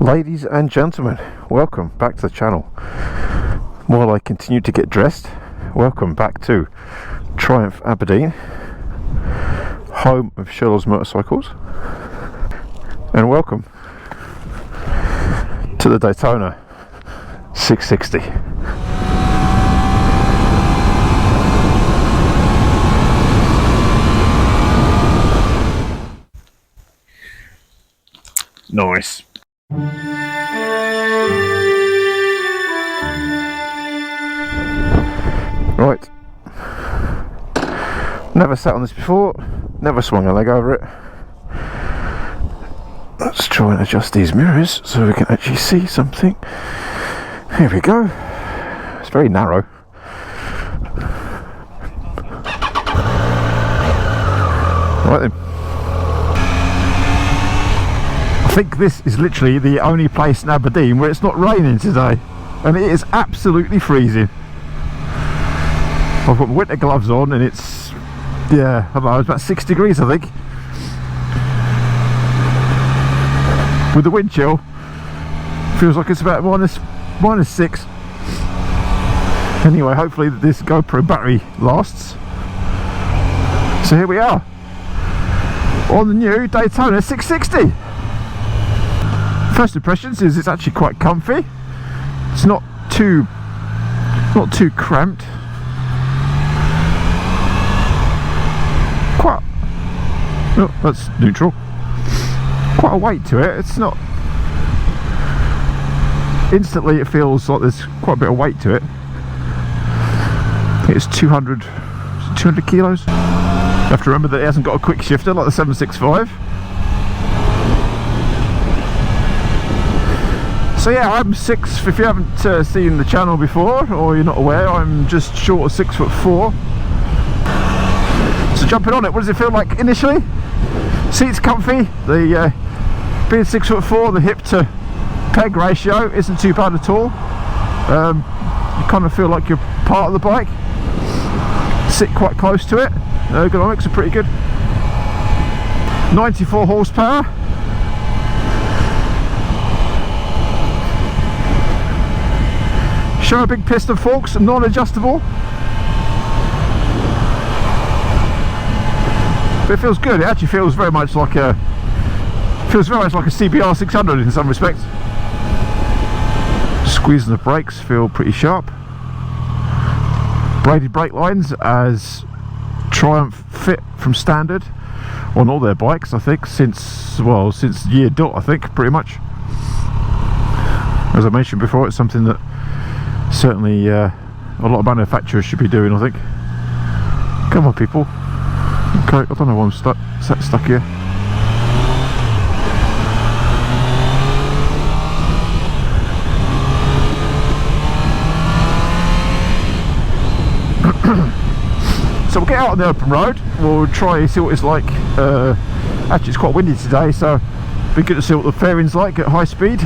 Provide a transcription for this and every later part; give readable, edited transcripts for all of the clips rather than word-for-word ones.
Ladies and gentlemen, welcome back to the channel. While I continue to get dressed, welcome back to Triumph Aberdeen, home of Sherlock's motorcycles, and welcome to the Daytona 660. Nice. Right, never sat on this before, never swung a leg over it. Let's try and adjust these mirrors so we can actually see something. Here we go. It's very narrow. Right then. I think this is literally the only place in Aberdeen where it's not raining today, and it is absolutely freezing. I've got my winter gloves on and it's, yeah, I don't know, it's about 6 degrees I think. With the wind chill, feels like it's about minus 6. Anyway, hopefully this GoPro battery lasts. So here we are on the new Daytona 660. First impressions is it's actually quite comfy. It's not too cramped. Quite, oh, that's neutral. Quite a weight to it. It's not. Instantly, it feels like there's quite a bit of weight to it. I think it's 200 kilos. You have to remember that it hasn't got a quick shifter like the 765. So yeah, I'm 6. If you haven't seen the channel before, or you're not aware, I'm just short of 6'4". So jumping on it, what does it feel like initially? Seat's comfy. The being 6'4", the hip to peg ratio isn't too bad at all. You kind of feel like you're part of the bike. Sit quite close to it. Ergonomics are pretty good. 94 horsepower. Show a big piston forks, non-adjustable. But it feels good. It actually feels very much like a CBR 600 in some respects. Squeezing the brakes feel pretty sharp. Braided brake lines as Triumph fit from standard on all their bikes, I think, since year dot, I think, pretty much. As I mentioned before, it's something that certainly a lot of manufacturers should be doing, I think. Come on, people. Okay, I don't know why I'm stuck here. So we'll get out on the open road. We'll try and see what it's like. Actually, it's quite windy today, so it'll be good to see what the fairing's like at high speed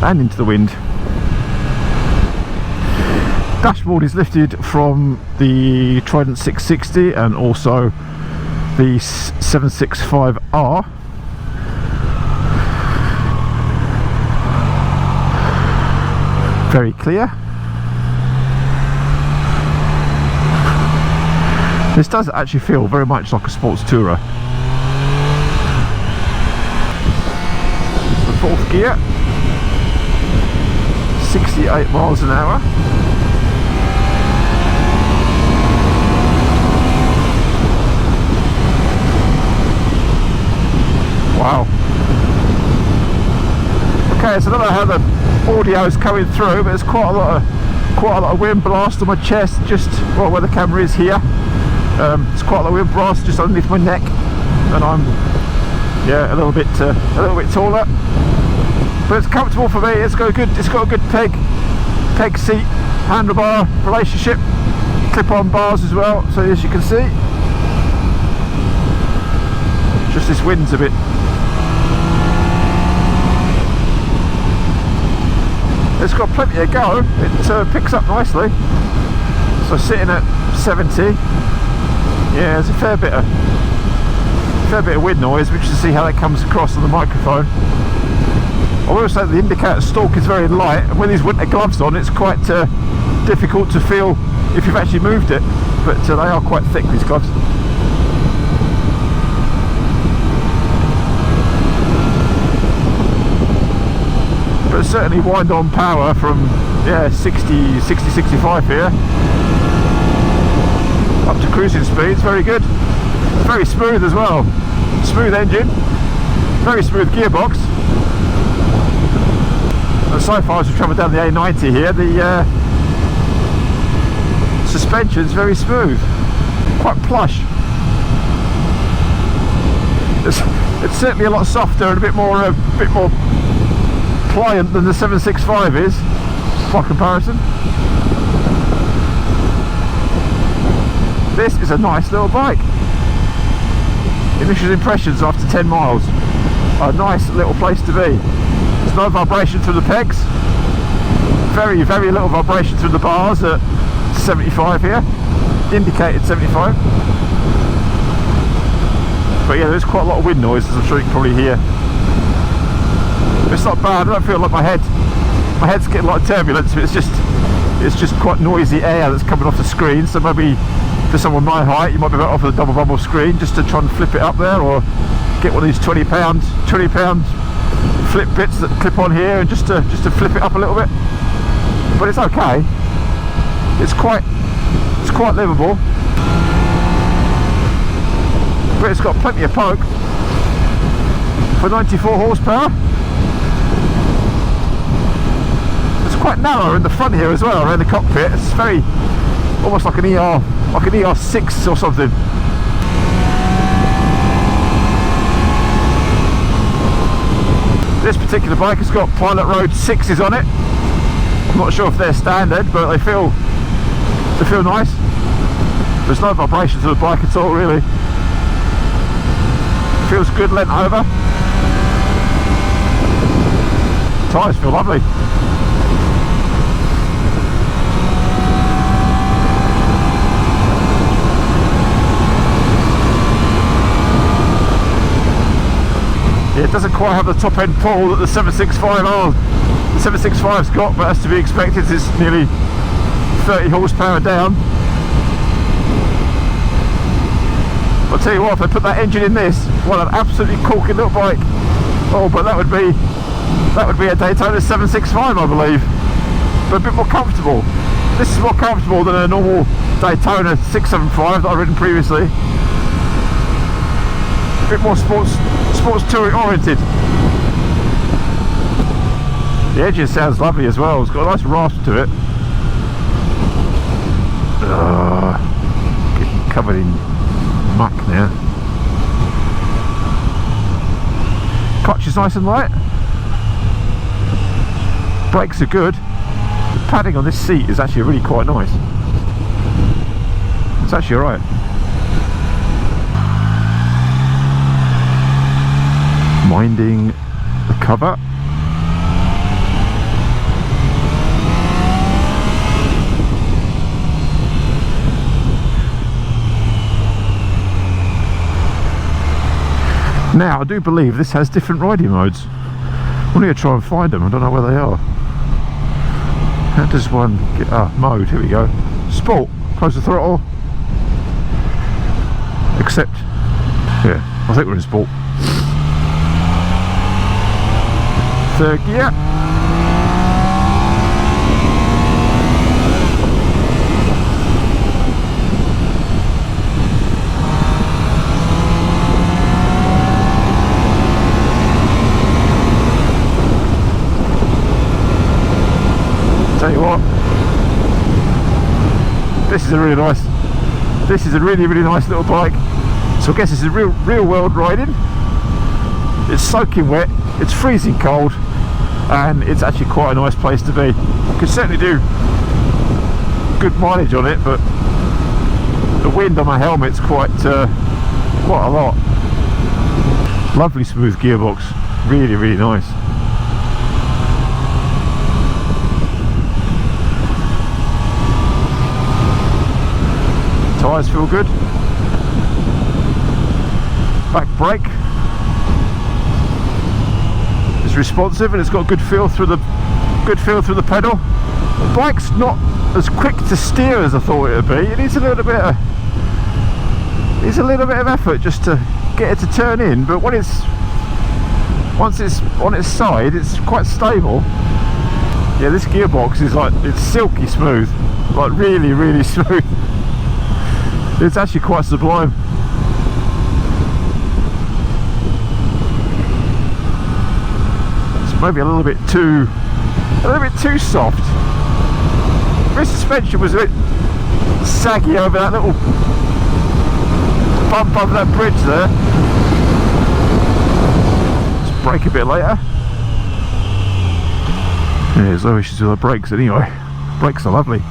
and into the wind. Dashboard is lifted from the Trident 660 and also the 765R. Very clear. This does actually feel very much like a sports tourer. The fourth gear, 68 miles an hour. Wow. Okay, so I don't know how the audio is coming through, but there's quite a lot of wind blast on my chest, just where the camera is here. It's quite a lot of wind blast just underneath my neck, and I'm a little bit taller. But it's comfortable for me. It's got a good peg seat, handlebar relationship, clip-on bars as well. So as you can see, just this wind's a bit. It's got plenty of go. It picks up nicely. So sitting at 70, yeah, there's a fair bit of wind noise, which you see how that comes across on the microphone. I will say the indicator stalk is very light, and with these winter gloves on it's quite difficult to feel if you've actually moved it, but they are quite thick, these gloves. But certainly wind on power from 60, 65 here up to cruising speeds, very good. Very smooth as well, smooth engine, very smooth gearbox. And so far as we travel down the A90 here, the suspension's very smooth, quite plush. It's certainly a lot softer and a bit more pliant than the 765 is by comparison. This is a nice little bike. Initial impressions after 10 miles. A nice little place to be. There's no vibration through the pegs. Very, very little vibration through the bars at 75 here. Indicated 75. But yeah, there's quite a lot of wind noise, as I'm sure you can probably hear. It's not bad. I don't feel like my head's getting a lot of turbulence, but it's just quite noisy air that's coming off the screen. So maybe for someone my height, you might be better off with a double bubble screen just to try and flip it up there, or get one of these 20 pound flip bits that clip on here and just to flip it up a little bit. But it's okay. It's quite livable. But it's got plenty of poke for 94 horsepower. It's quite narrow in the front here as well, around the cockpit. It's very almost like an ER6 or something. This particular bike has got Pilot Road 6s on it. I'm not sure if they're standard, but they feel nice. There's no vibration to the bike at all, really. Feels good lent over. Tyres feel lovely. It doesn't quite have the top end pull that the 765 are. The 765's got, but as to be expected, it's nearly 30 horsepower down. I'll tell you what, if I put that engine in this, what an absolutely corking little bike. Oh, but that would be a Daytona 765, I believe, but a bit more comfortable. This is more comfortable than a normal Daytona 675 that I've ridden previously. A bit more sports touring oriented. The engine sounds lovely as well. It's got a nice rasp to it. Getting covered in muck now. Clutch is nice and light. Brakes are good. The padding on this seat is actually really quite nice. It's actually alright. Minding the cover. Now I do believe this has different riding modes. I'm going to try and find them. I don't know where they are. How does one get... mode, here we go. Sport, close the throttle. Accept. Yeah, I think we're in sport. Third gear. Tell you what, this is a really nice little bike. So I guess this is real world riding. It's soaking wet, it's freezing cold, and it's actually quite a nice place to be. You can certainly do good mileage on it, but the wind on my helmet's quite a lot. Lovely smooth gearbox, really nice. Tyres feel good. Back brake is responsive, and it's got good feel through the pedal. The bike's not as quick to steer as I thought it would be. It needs a little bit of effort just to get it to turn in, but once it's on its side, it's quite stable. Yeah, this gearbox is like, it's silky smooth, like really, really smooth. It's actually quite sublime. It's maybe a little bit too soft. This suspension was a bit saggy over that little bump over that bridge there. Let's brake a bit later. Yeah, there's no issues with the brakes anyway. Brakes are lovely.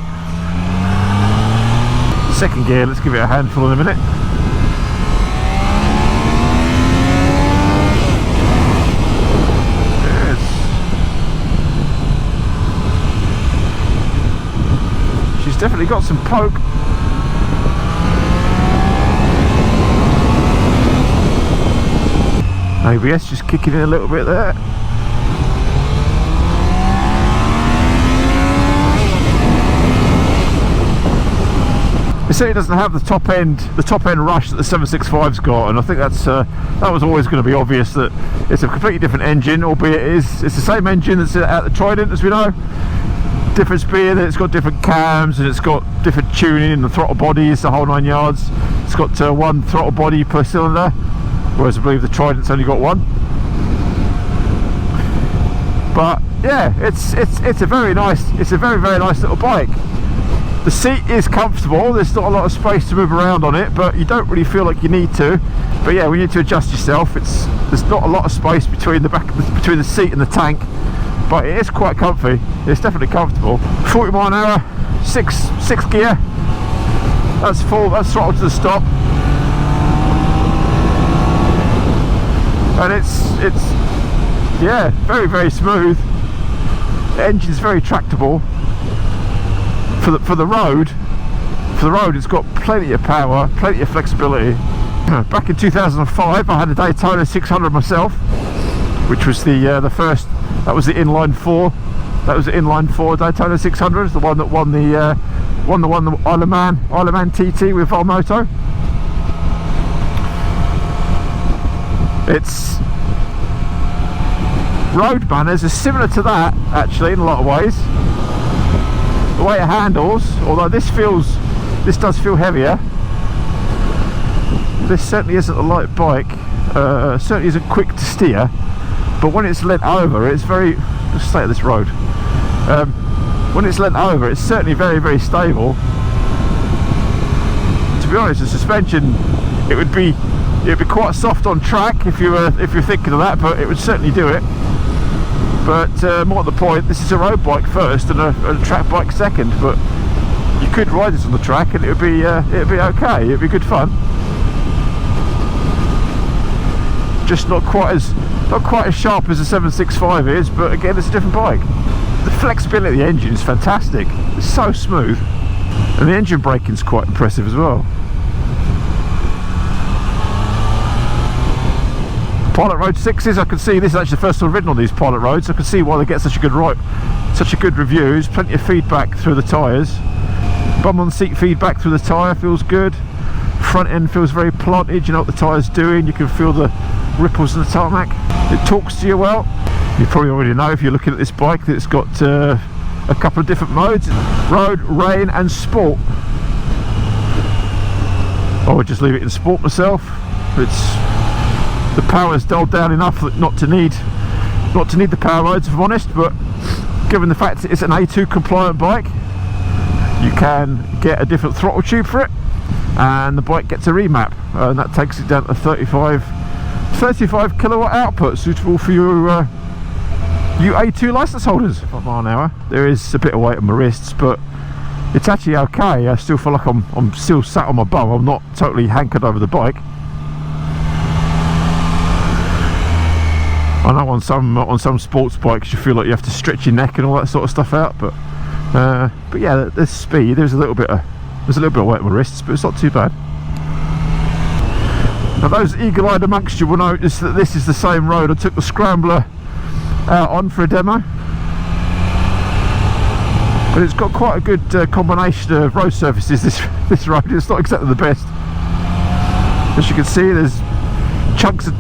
Second gear, let's give it a handful in a minute. Yes. She's definitely got some poke. ABS just kicking in a little bit there. It certainly doesn't have the top end rush that the 765's got, and I think that was always going to be obvious, that it's a completely different engine, albeit it's the same engine that's at the Triumph, as we know. Difference being that it's got different cams and it's got different tuning, and the throttle body is the whole 9 yards. It's got one throttle body per cylinder, whereas I believe the Trident's only got one. But yeah, it's a very nice little bike. The seat is comfortable. There's not a lot of space to move around on it, but you don't really feel like you need to. But yeah, we need to adjust yourself. There's not a lot of space between the seat and the tank, but it is quite comfy. It's definitely comfortable. 40 mile an hour, six gear. That's full. That's throttle to the stop. And it's yeah, very, very smooth. The engine's very tractable. For the road, it's got plenty of power, plenty of flexibility. Back in 2005, I had a Daytona 600 myself, which was the first. That was the inline 4. That was the inline 4 Daytona 600, the one that won the Isle of Man TT with Volmoto. It's road manners are similar to that, actually, in a lot of ways. The way it handles, although this does feel heavier. This certainly isn't a light bike. Certainly isn't quick to steer. But when it's leant over, it's very. Let's stay at this road. When it's leant over, it's certainly very, very stable. To be honest, the suspension, it would be quite soft on track if you're thinking of that, but it would certainly do it. But more to the point, this is a road bike first and a track bike second. But you could ride this on the track and it'd be okay. It'd be good fun. Just not quite as sharp as the 765 is. But again, it's a different bike. The flexibility of the engine is fantastic. It's so smooth, and the engine braking's quite impressive as well. Pilot Road 6s, I can see this is actually the first one ridden on these Pilot Roads. I can see why they get such a good reviews. Plenty of feedback through the tyres. Bum on seat feedback through the tyre feels good. Front end feels very planted. You know what the tyre's doing. You can feel the ripples in the tarmac. It talks to you well. You probably already know if you're looking at this bike that it's got a couple of different modes: road, rain, and sport. I would just leave it in sport myself. The power's dulled down enough not to need the power modes, if I'm honest. But given the fact that it's an A2 compliant bike, you can get a different throttle tube for it, and the bike gets a remap, and that takes it down to 35 kilowatt output, suitable for you A2 license holders. 5 mile an hour. There is a bit of weight on my wrists, but it's actually okay. I still feel like I'm still sat on my bum. I'm not totally hankered over the bike. I know on some sports bikes you feel like you have to stretch your neck and all that sort of stuff out, but yeah, there's speed. There's a little bit of weight on my wrists, but it's not too bad. Now, those eagle-eyed amongst you will notice that this is the same road I took the Scrambler on for a demo. But it's got quite a good combination of road surfaces, this road. It's not exactly the best. As you can see, there's chunks of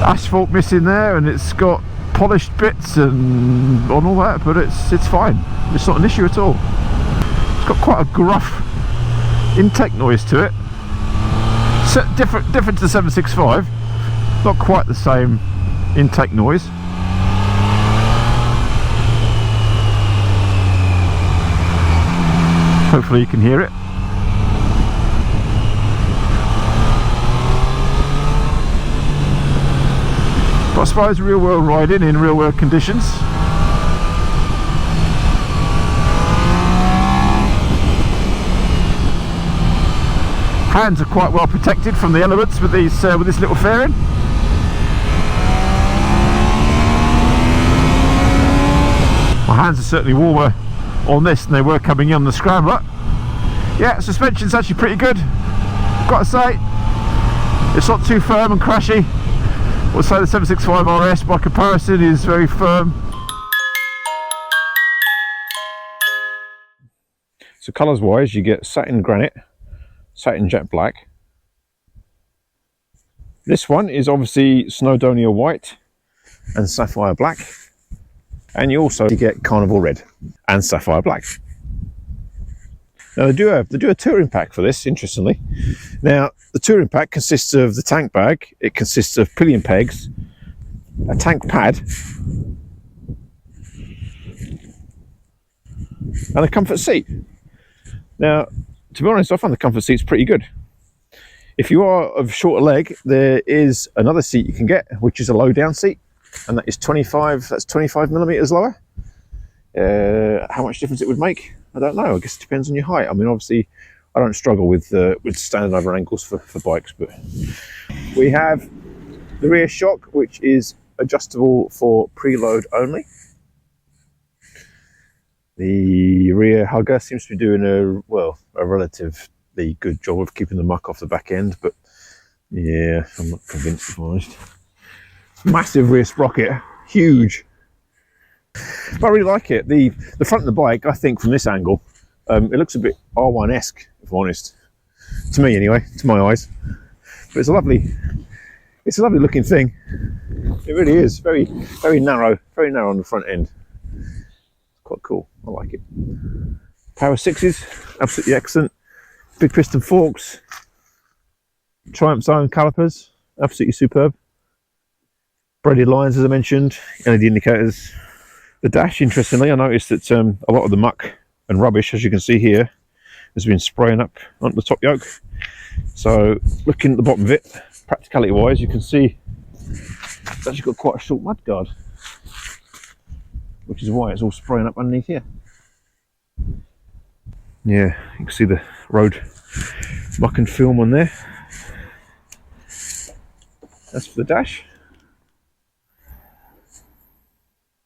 asphalt missing there, and it's got polished bits and all that, but it's fine. It's not an issue at all. It's got quite a gruff intake noise to it. Different to the 765. Not quite the same intake noise. Hopefully you can hear it. But I suppose real world riding in real world conditions. Hands are quite well protected from the elements with these with this little fairing. My hands are certainly warmer on this than they were coming in on the scrambler. Yeah, suspension's actually pretty good, got to say. It's not too firm and crashy. We'll say the 765 RS by comparison is very firm. So colours wise, you get satin granite, satin jet black. This one is obviously Snowdonia white and sapphire black. And you also get carnival red and sapphire black. Now they do a touring pack for this, interestingly. Now the touring pack consists of the tank bag, it consists of pillion pegs, a tank pad, and a comfort seat. Now, to be honest, I find the comfort seats pretty good. If you are of shorter leg, there is another seat you can get, which is a low down seat, and that is 25 millimeters lower. How much difference it would make, I don't know. I guess it depends on your height. I mean, obviously I don't struggle with standing over ankles for bikes, but we have the rear shock, which is adjustable for preload only. The rear hugger seems to be doing a relatively good job of keeping the muck off the back end, but yeah, I'm not convinced, if I'm honest. Massive rear sprocket, huge. But I really like it. The front of the bike, I think from this angle, it looks a bit R1-esque, if I'm honest. To me anyway, to my eyes. But it's a lovely looking thing. It really is. Very narrow on the front end. Quite cool. I like it. Power 6s, absolutely excellent. Big piston forks. Triumph Zone calipers, absolutely superb. Braided lines, as I mentioned. LED indicators. The dash, interestingly, I noticed that a lot of the muck and rubbish, as you can see here, has been spraying up onto the top yoke. So, looking at the bottom of it, practicality-wise, you can see it's actually got quite a short mud guard, which is why it's all spraying up underneath here. Yeah, you can see the road muck and film on there. That's for the dash.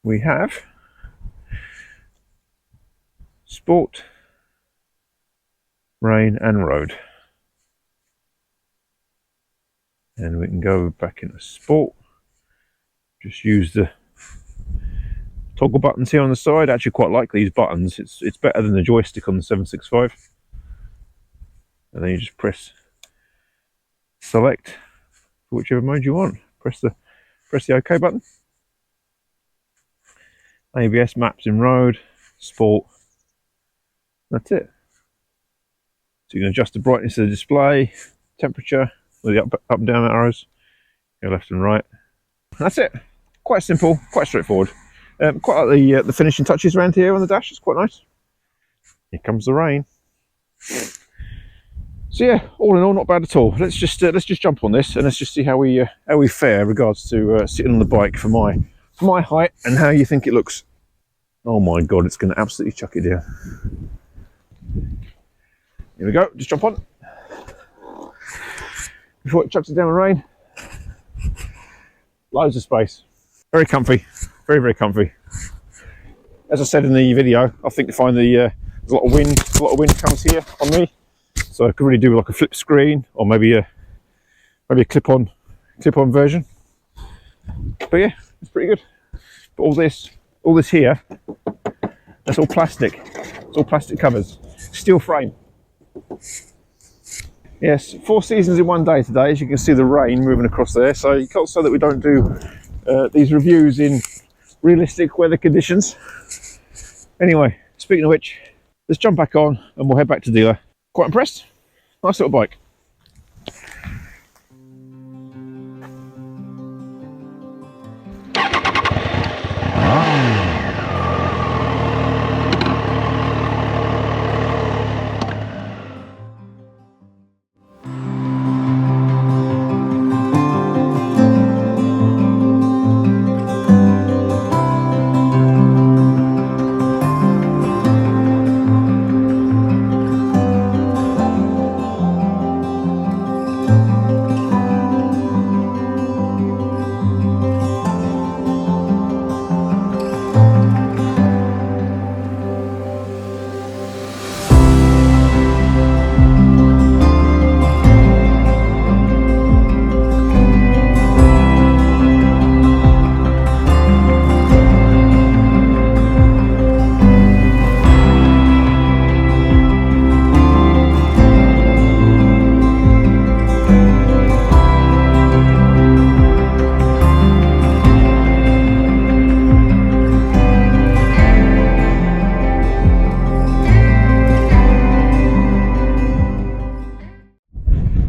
We have sport, rain and road. And we can go back into sport. Just use the toggle buttons here on the side. I actually quite like these buttons. It's better than the joystick on the 765. And then you just press select for whichever mode you want. Press the OK button. ABS, maps in road, sport. That's it. So you can adjust the brightness of the display, temperature with the up and down arrows, go left and right. That's it. Quite simple, quite straightforward. Quite like the finishing touches around here on the dash. It's quite nice. Here comes the rain. So yeah, all in all, not bad at all. Let's just jump on this and let's just see how we fare regards to sitting on the bike for my height and how you think it looks. Oh my god, it's going to absolutely chuck it down. Here we go. Just jump on before it chucks it down the rain. Loads of space. Very comfy. Very comfy. As I said in the video, I think to find there's a lot of wind comes here on me, so I could really do like a flip screen or maybe a clip-on version. But yeah, it's pretty good. But all this here, that's all plastic. It's all plastic covers, steel frame. Yes, 4 seasons in one day today. As you can see, the rain moving across there. So you can't say that we don't do these reviews in realistic weather conditions. Anyway, speaking of which, let's jump back on and we'll head back to dealer. Quite impressed. Nice little bike.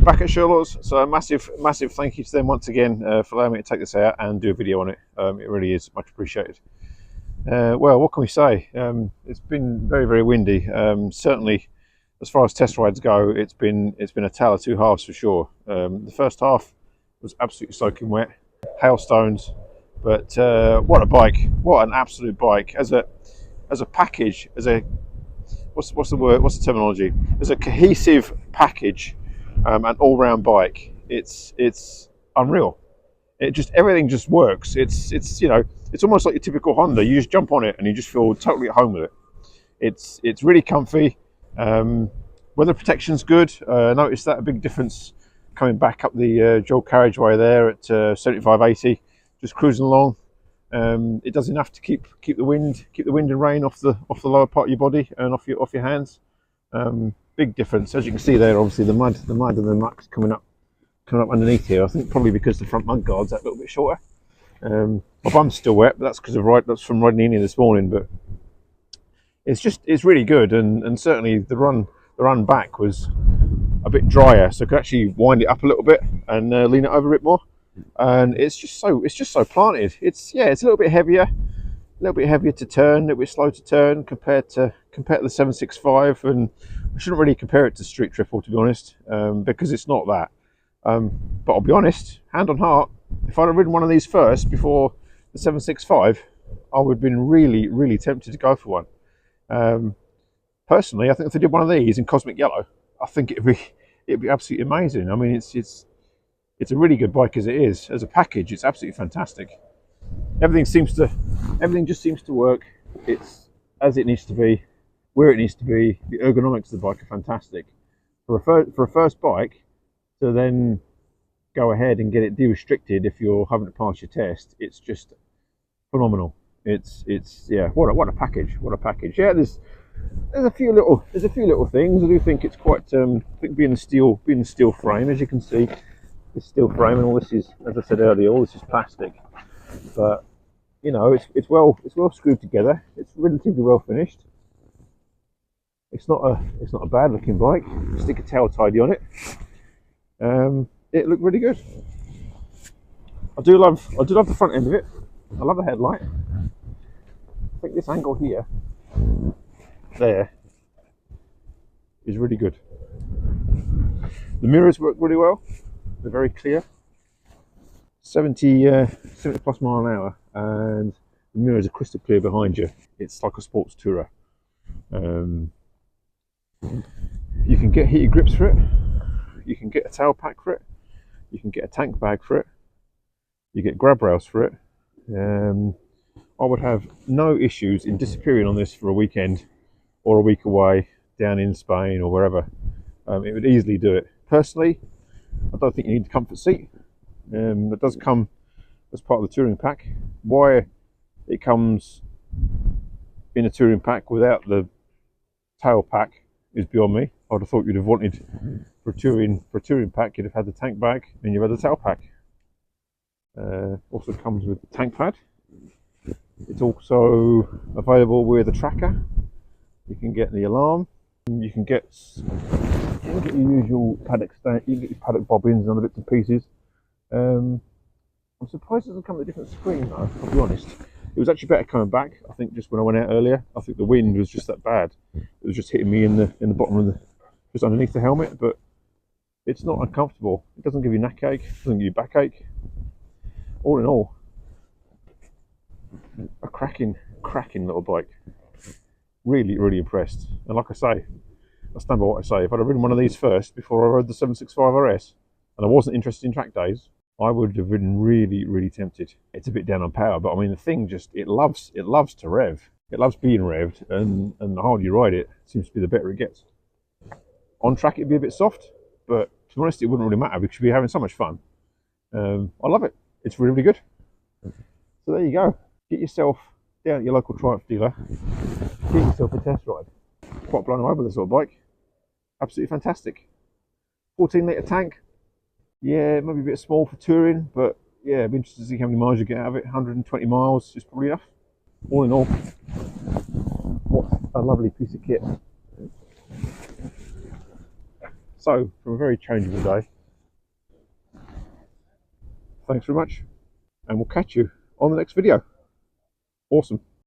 Back at Sherlock's, so a massive thank you to them once again for allowing me to take this out and do a video on it. It really is much appreciated. Well, what can we say? It's been very windy. Certainly, as far as test rides go, it's been a tale of two halves for sure. The first half was absolutely soaking wet, hailstones, but what a bike! What an absolute bike! As a package, as a what's the word? What's the terminology? As a cohesive package. An all-round bike, it's unreal. Everything just works. It's you know, it's almost like your typical Honda. You just jump on it and you just feel totally at home with it. It's really comfy. Weather protection's good. I noticed that a big difference coming back up the dual carriageway there at 75-80, just cruising along. It does enough to keep the wind and rain off the lower part of your body and off your hands. Big difference, as you can see there. Obviously, the mud and the muck's coming up underneath here. I think probably because the front mud guard's that little bit shorter. My bum's still wet, but that's from riding in here this morning. But it's really good, and certainly the run back was a bit drier, so I could actually wind it up a little bit and lean it over a bit more. And it's just so planted. It's a little bit heavier to turn, a little bit slow to turn compared to the 765, and I shouldn't really compare it to Street Triple, to be honest, because it's not that. But I'll be honest, hand on heart, if I'd have ridden one of these first before the 765, I would have been really tempted to go for one. Personally, I think if they did one of these in cosmic yellow, I think it'd be absolutely amazing. I mean, it's a really good bike as it is. As a package, it's absolutely fantastic. Everything just seems to work. It's as it needs to be, where it needs to be. The ergonomics of the bike are fantastic. For a first bike to then go ahead and get it de-restricted if you're having to pass your test, it's just phenomenal. It's what a package. Yeah, there's a few little things. I do think it's quite I think being the steel frame, as you can see, this steel frame, and all this is, as I said earlier, all this is plastic. But you know, it's well screwed together. It's relatively well finished. It's not a bad looking bike. Stick a tail tidy on it. It looked really good. I do love the front end of it. I love the headlight. I think this angle here, there, is really good. The mirrors work really well. They're very clear. 70 plus mile an hour, and the mirrors are crystal clear behind you. It's like a sports tourer. You can get heated grips for it. You can get a tail pack for it. You can get a tank bag for it. You get grab rails for it. I would have no issues in disappearing on this for a weekend or a week away down in Spain or wherever. It would easily do it. Personally, I don't think you need the comfort seat. That does come as part of the touring pack. Why it comes in a touring pack without the tail pack is beyond me. I'd have thought you'd have wanted for a touring pack, you'd have had the tank bag and you've had the tail pack. Also comes with the tank pad. It's also available with a tracker. You can get the alarm. You can get your usual paddock stand. You can get your paddock bobbins and other bits and pieces. I'm surprised it doesn't come with a different screen though, I'll be honest. It was actually better coming back, I think, just when I went out earlier. I think the wind was just that bad. It was just hitting me in the bottom of just underneath the helmet, but it's not uncomfortable. It doesn't give you neck ache, it doesn't give you backache. All in all, a cracking little bike. Really, really impressed. And like I say, I stand by what I say. If I'd have ridden one of these first before I rode the 765 RS, and I wasn't interested in track days, I would have been really, really tempted. It's a bit down on power, but I mean the thing just it loves to rev. It loves being revved, and the harder you ride it, seems to be the better it gets. On track it'd be a bit soft, but to be honest, it wouldn't really matter because you'd be having so much fun. I love it. It's really, really good. So there you go. Get yourself down at your local Triumph dealer. Get yourself a test ride. Quite blown away with this sort of bike. Absolutely fantastic. 14-litre tank. Yeah, it might be a bit small for touring, but yeah, I'd be interested to see how many miles you get out of it. 120 miles is probably enough. All in all, what a lovely piece of kit. So, from a very changeable day, thanks very much, and we'll catch you on the next video. Awesome.